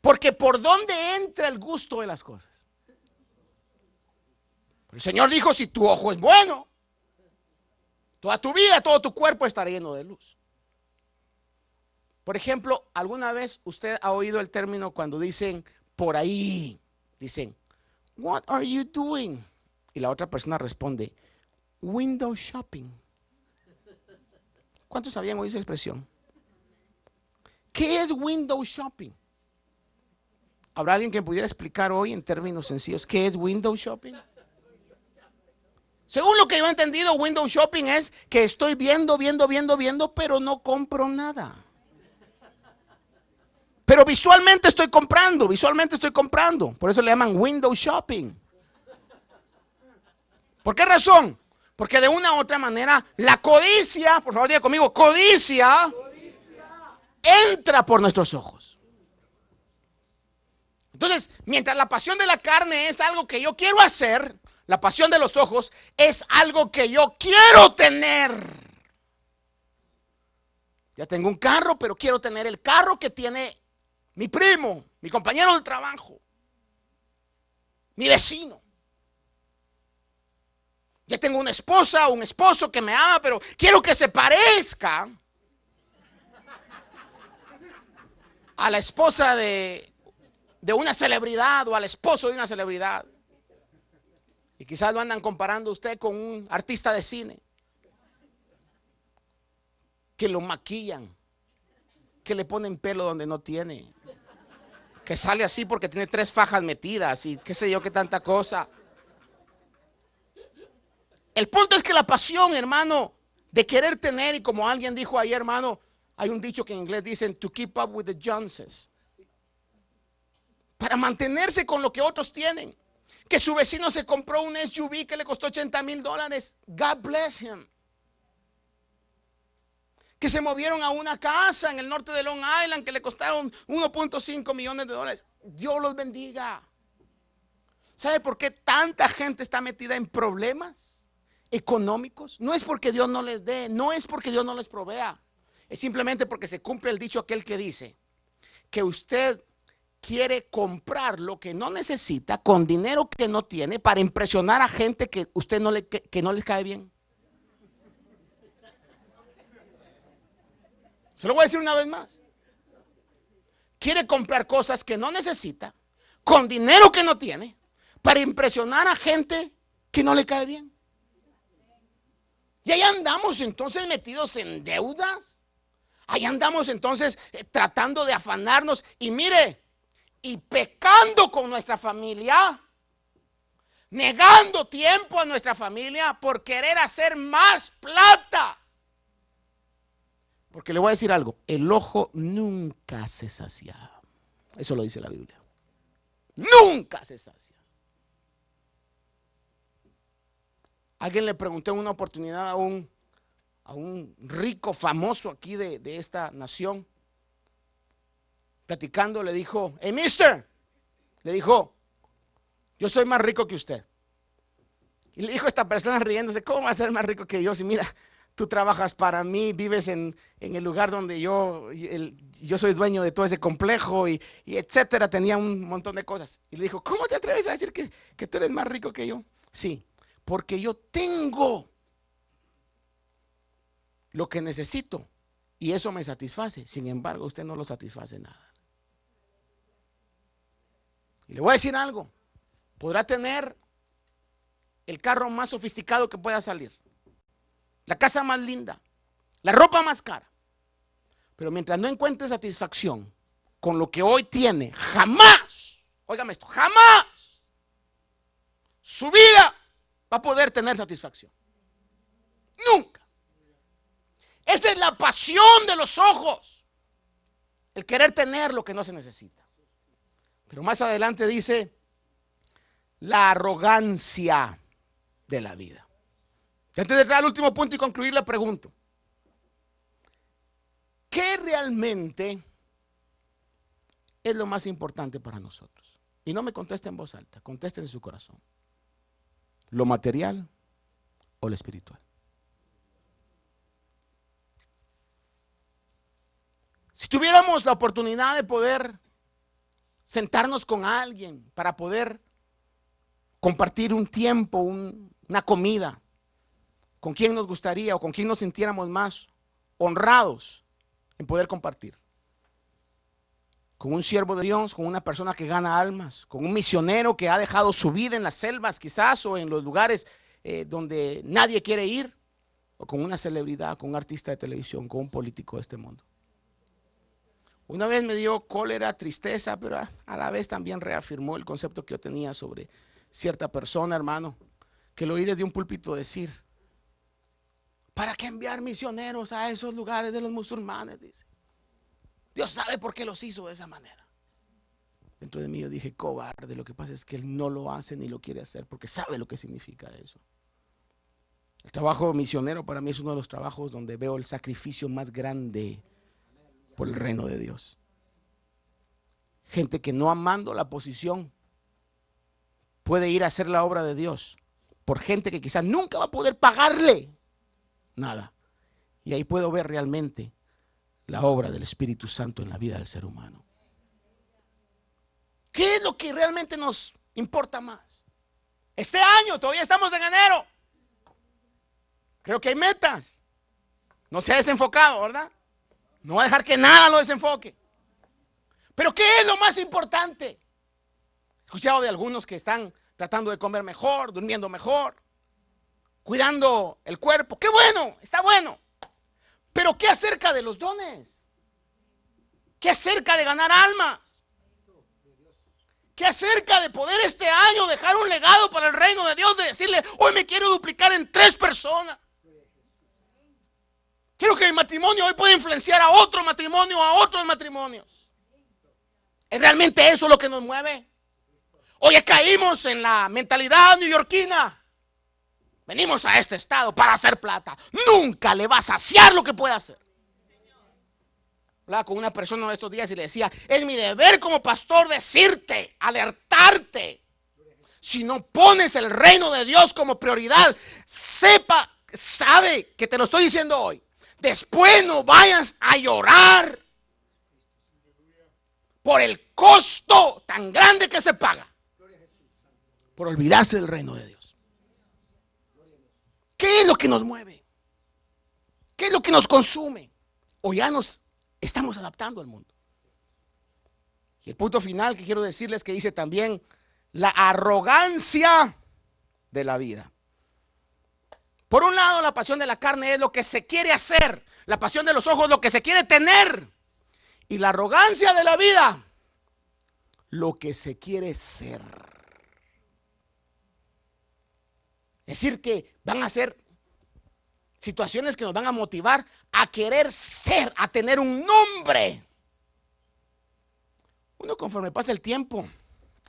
Porque ¿por dónde entra el gusto de las cosas? El Señor dijo, si tu ojo es bueno, toda tu vida, todo tu cuerpo estará lleno de luz. Por ejemplo, ¿alguna vez usted ha oído el término cuando dicen por ahí? Dicen, what are you doing? Y la otra persona responde, window shopping. ¿Cuántos habían oído esa expresión? ¿Qué es window shopping? ¿Habrá alguien que pudiera explicar hoy en términos sencillos qué es window shopping? Según lo que yo he entendido, window shopping es que estoy viendo, pero no compro nada. Pero visualmente estoy comprando. Por eso le llaman window shopping. ¿Por qué razón? Porque de una u otra manera la codicia, por favor diga conmigo, codicia entra por nuestros ojos. Entonces, mientras la pasión de la carne es algo que yo quiero hacer, la pasión de los ojos es algo que yo quiero tener. Ya tengo un carro, pero quiero tener el carro que tiene mi primo, mi compañero de trabajo, mi vecino. Ya tengo una esposa o un esposo que me ama, pero quiero que se parezca a la esposa de una celebridad o al esposo de una celebridad. Y quizás lo andan comparando usted con un artista de cine, que lo maquillan, que le ponen pelo donde no tiene, que sale así porque tiene 3 fajas metidas y qué sé yo, qué tanta cosa. El punto es que la pasión, hermano, de querer tener, y como alguien dijo ayer, hermano, hay un dicho que en inglés dicen to keep up with the Joneses, para mantenerse con lo que otros tienen. Que su vecino se compró un SUV que le costó $80,000. God bless him. Que se movieron a una casa en el norte de Long Island que le costaron $1.5 millones. Dios los bendiga. ¿Sabe por qué tanta gente está metida en problemas económicos? No es porque Dios no les dé, no es porque Dios no les provea. Es simplemente porque se cumple el dicho aquel que dice que usted quiere comprar lo que no necesita con dinero que no tiene para impresionar a gente que usted que no les cae bien. Se lo voy a decir una vez más. Quiere comprar cosas que no necesita con dinero que no tiene para impresionar a gente que no le cae bien. Y ahí andamos entonces metidos en deudas. Ahí andamos entonces tratando de afanarnos. Y mire, y pecando con nuestra familia, negando tiempo a nuestra familia por querer hacer más plata. Porque le voy a decir algo, el ojo nunca se sacia. Eso lo dice la Biblia. Nunca se sacia. Alguien le preguntó en una oportunidad a un rico famoso aquí de esta nación. Platicando le dijo, hey mister, le dijo, yo soy más rico que usted. Y le dijo esta persona riéndose, ¿cómo va a ser más rico que yo? Si mira, tú trabajas para mí, vives en el lugar donde yo soy dueño de todo ese complejo y etcétera, tenía un montón de cosas. Y le dijo, ¿cómo te atreves a decir que tú eres más rico que yo? Sí, porque yo tengo lo que necesito y eso me satisface. Sin embargo, usted no lo satisface nada. Y le voy a decir algo, podrá tener el carro más sofisticado que pueda salir, la casa más linda, la ropa más cara, pero mientras no encuentre satisfacción con lo que hoy tiene, jamás, óigame esto, jamás su vida va a poder tener satisfacción. Nunca. Esa es la pasión de los ojos, el querer tener lo que no se necesita. Pero más adelante dice la arrogancia de la vida. Y antes de entrar al último punto y concluir, le pregunto, ¿qué realmente es lo más importante para nosotros? Y no me conteste en voz alta, conteste en su corazón. ¿Lo material o lo espiritual? Si tuviéramos la oportunidad de poder sentarnos con alguien para poder compartir un tiempo, una comida, ¿con quién nos gustaría o con quién nos sintiéramos más honrados en poder compartir? Con un siervo de Dios, con una persona que gana almas, con un misionero que ha dejado su vida en las selvas quizás o en los lugares donde nadie quiere ir, o con una celebridad, con un artista de televisión, con un político de este mundo. Una vez me dio cólera, tristeza, pero a la vez también reafirmó el concepto que yo tenía sobre cierta persona, hermano, que lo oí desde un púlpito decir: ¿para qué enviar misioneros a esos lugares de los musulmanes? Dice. Dios sabe por qué los hizo de esa manera. Dentro de mí yo dije: cobarde, lo que pasa es que él no lo hace ni lo quiere hacer porque sabe lo que significa eso. El trabajo misionero para mí es uno de los trabajos donde veo el sacrificio más grande por el reino de Dios. Gente que no amando la posición puede ir a hacer la obra de Dios por gente que quizás nunca va a poder pagarle nada. Y ahí puedo ver realmente la obra del Espíritu Santo en la vida del ser humano. ¿Qué es lo que realmente nos importa más? Este año, todavía estamos en enero. Creo que hay metas. No se ha desenfocado, ¿verdad? No va a dejar que nada lo desenfoque. Pero ¿qué es lo más importante? He escuchado de algunos que están tratando de comer mejor, durmiendo mejor, cuidando el cuerpo. ¡Qué bueno! Está bueno. Pero ¿qué acerca de los dones? ¿Qué acerca de ganar almas? ¿Qué acerca de poder este año dejar un legado para el reino de Dios? De decirle: hoy me quiero duplicar en 3 personas. Quiero que mi matrimonio hoy pueda influenciar a otro matrimonio, a otros matrimonios. ¿Es realmente eso lo que nos mueve? Hoy caímos en la mentalidad neoyorquina. Venimos a este estado para hacer plata. Nunca le va a saciar lo que puede hacer. Hablaba con una persona de estos días y le decía: es mi deber como pastor decirte, alertarte. Si no pones el reino de Dios como prioridad, sabe que te lo estoy diciendo hoy. Después no vayas a llorar por el costo tan grande que se paga por olvidarse del reino de Dios. ¿Qué es lo que nos mueve? ¿Qué es lo que nos consume? ¿O ya nos estamos adaptando al mundo? Y el punto final que quiero decirles, que dice también la arrogancia de la vida. Por un lado, la pasión de la carne es lo que se quiere hacer. La pasión de los ojos, lo que se quiere tener. Y la arrogancia de la vida, lo que se quiere ser. Es decir, que van a ser situaciones que nos van a motivar a querer ser, a tener un nombre. Uno, conforme pasa el tiempo,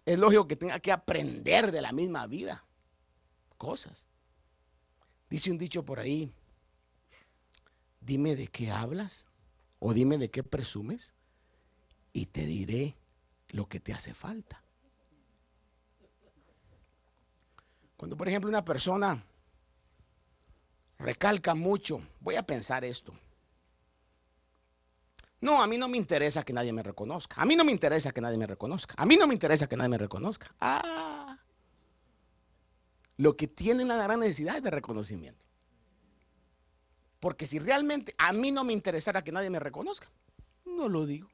es lógico que tenga que aprender de la misma vida cosas. Dice un dicho por ahí: dime de qué hablas o dime de qué presumes y te diré lo que te hace falta. Cuando, por ejemplo, una persona recalca mucho: voy a pensar esto. No, a mí no me interesa que nadie me reconozca. A mí no me interesa que nadie me reconozca. A mí no me interesa que nadie me reconozca. Lo que tienen la gran necesidad es de reconocimiento. Porque si realmente a mí no me interesara que nadie me reconozca, no lo digo.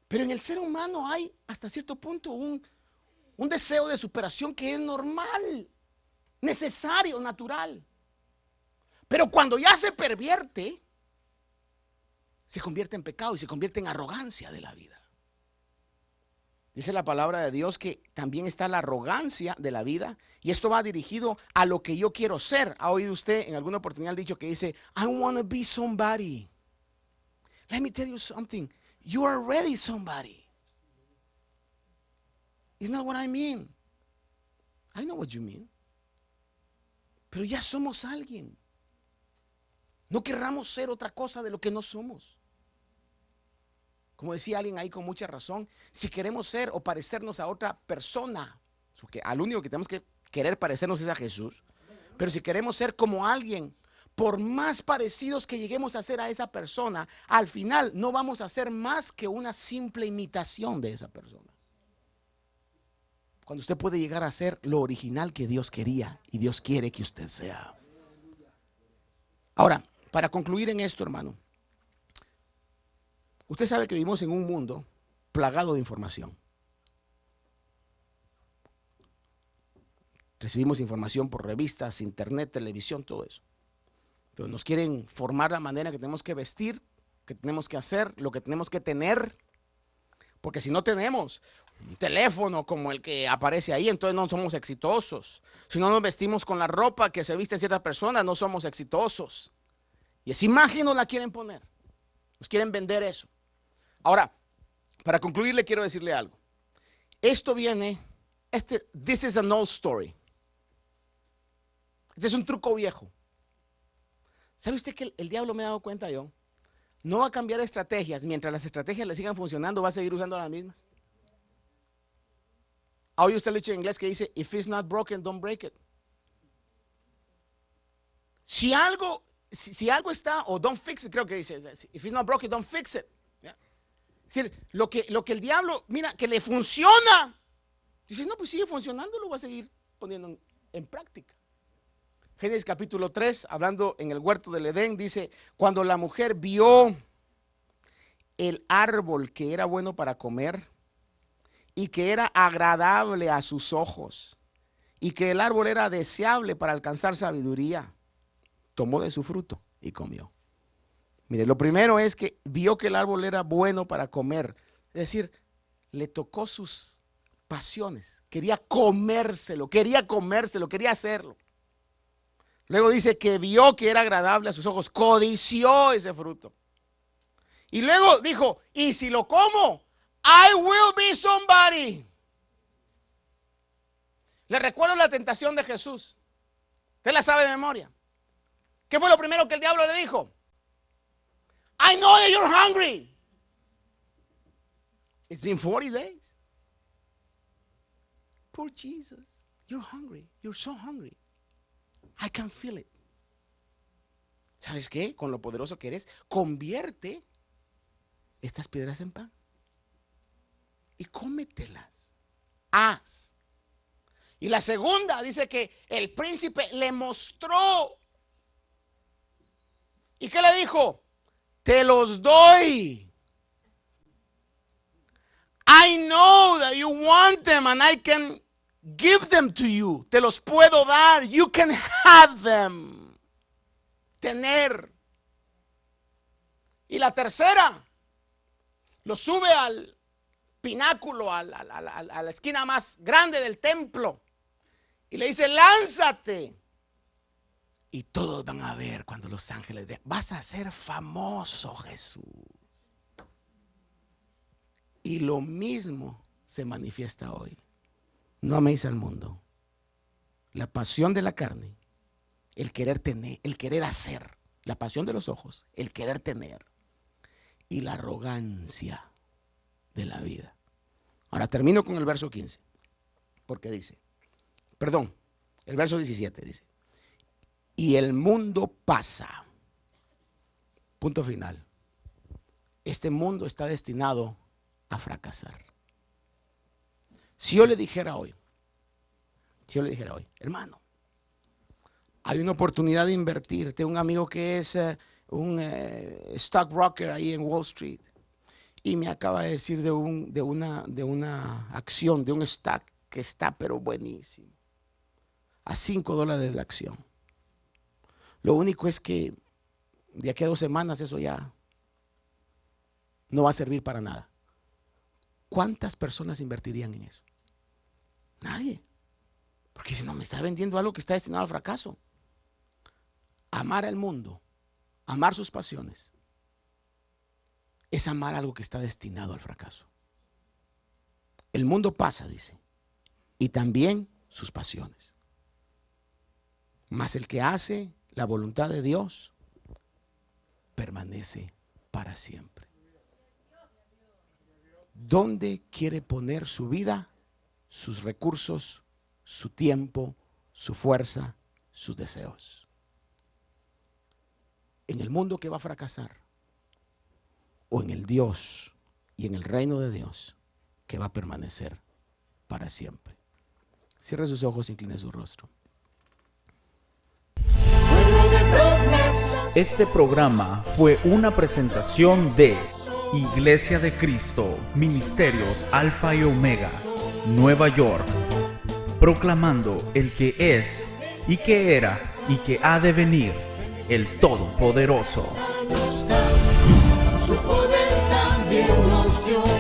Pero en el ser humano hay hasta cierto punto un deseo de superación que es normal, necesario, natural. Pero cuando ya se pervierte, se convierte en pecado y se convierte en arrogancia de la vida. Dice la palabra de Dios que también está la arrogancia de la vida, y esto va dirigido a lo que yo quiero ser. ¿Ha oído usted en alguna oportunidad el dicho que dice: I want to be somebody? Let me tell you something. You are already somebody. It's not what I mean. I know what you mean. Pero ya somos alguien. No querramos ser otra cosa de lo que no somos. como decía alguien ahí con mucha razón, si queremos ser o parecernos a otra persona, porque al único que tenemos que querer parecernos es a Jesús, pero si queremos ser como alguien, por más parecidos que lleguemos a ser a esa persona, al final no vamos a ser más que una simple imitación de esa persona. Cuando usted puede llegar a ser lo original que Dios quería y Dios quiere que usted sea. Ahora, para concluir en esto, hermano, usted sabe que vivimos en un mundo plagado de información. Recibimos información por revistas, internet, televisión, todo eso. Pero nos quieren formar la manera que tenemos que vestir, que tenemos que hacer, lo que tenemos que tener. Porque si no tenemos un teléfono como el que aparece ahí, entonces no somos exitosos. Si no nos vestimos con la ropa que se visten ciertas personas, no somos exitosos. Y esa imagen nos la quieren poner. Nos quieren vender eso. Ahora, para concluir, le quiero decirle algo. Esto viene, this is an old story. Este es un truco viejo. ¿Sabe usted que el diablo, me he dado cuenta yo, no va a cambiar estrategias? Mientras las estrategias le sigan funcionando, va a seguir usando las mismas. ¿Ha oído usted el dicho en inglés que dice, if it's not broken, don't break it? Si algo está, o don't fix it, creo que dice, if it's not broken, don't fix it. ¿Ya? Es decir, lo que el diablo, mira, que le funciona, dice, no, pues sigue funcionando, lo va a seguir poniendo en práctica. Génesis capítulo 3, hablando en el huerto del Edén, dice, cuando la mujer vio el árbol que era bueno para comer y que era agradable a sus ojos y que el árbol era deseable para alcanzar sabiduría, tomó de su fruto y comió. Mire, lo primero es que vio que el árbol era bueno para comer, es decir, le tocó sus pasiones, quería comérselo, quería hacerlo. Luego dice que vio que era agradable a sus ojos, codició ese fruto. Y luego dijo, y si lo como, I will be somebody. Le recuerdo la tentación de Jesús. Usted la sabe de memoria. ¿Qué fue lo primero que el diablo le dijo? I know that you're hungry. It's been 40 days. Poor Jesus, you're hungry. You're so hungry. I can feel it. ¿Sabes qué? Con lo poderoso que eres, convierte estas piedras en pan y cómetelas. Haz. Y la segunda dice que el príncipe le mostró. ¿Y qué le dijo? Te los doy. I know that you want them and I can give them to you. Te los puedo dar. You can have them. Tener. Y la tercera, lo sube al pináculo, a la esquina más grande del templo. Y le dice, lánzate. Y todos van a ver cuando los ángeles vean. Vas a ser famoso, Jesús. Y lo mismo se manifiesta hoy. No améis al mundo. La pasión de la carne, el querer tener, el querer hacer, la pasión de los ojos, el querer tener y la arrogancia de la vida. Ahora termino con el verso 15, porque dice, perdón, el verso 17 dice, y el mundo pasa. Punto final. Este mundo está destinado a fracasar. Si yo le dijera hoy, hermano, hay una oportunidad de invertir. Tengo un amigo que es un stock broker ahí en Wall Street y me acaba de decir de una acción, de un stock que está pero buenísimo, a $5 la acción. Lo único es que de aquí a 2 semanas eso ya no va a servir para nada. ¿Cuántas personas invertirían en eso? Nadie. Porque si no, me está vendiendo algo que está destinado al fracaso. Amar al mundo, amar sus pasiones, es amar algo que está destinado al fracaso. El mundo pasa, dice, y también sus pasiones. Mas el que hace la voluntad de Dios permanece para siempre. ¿Dónde quiere poner su vida, sus recursos, su tiempo, su fuerza, sus deseos? ¿En el mundo que va a fracasar? ¿O en el Dios y en el reino de Dios que va a permanecer para siempre? Cierre sus ojos, incline su rostro. Este programa fue una presentación de Iglesia de Cristo, Ministerios Alfa y Omega, Nueva York, proclamando el que es, y que era, y que ha de venir, el Todopoderoso. Su poder también nos dio.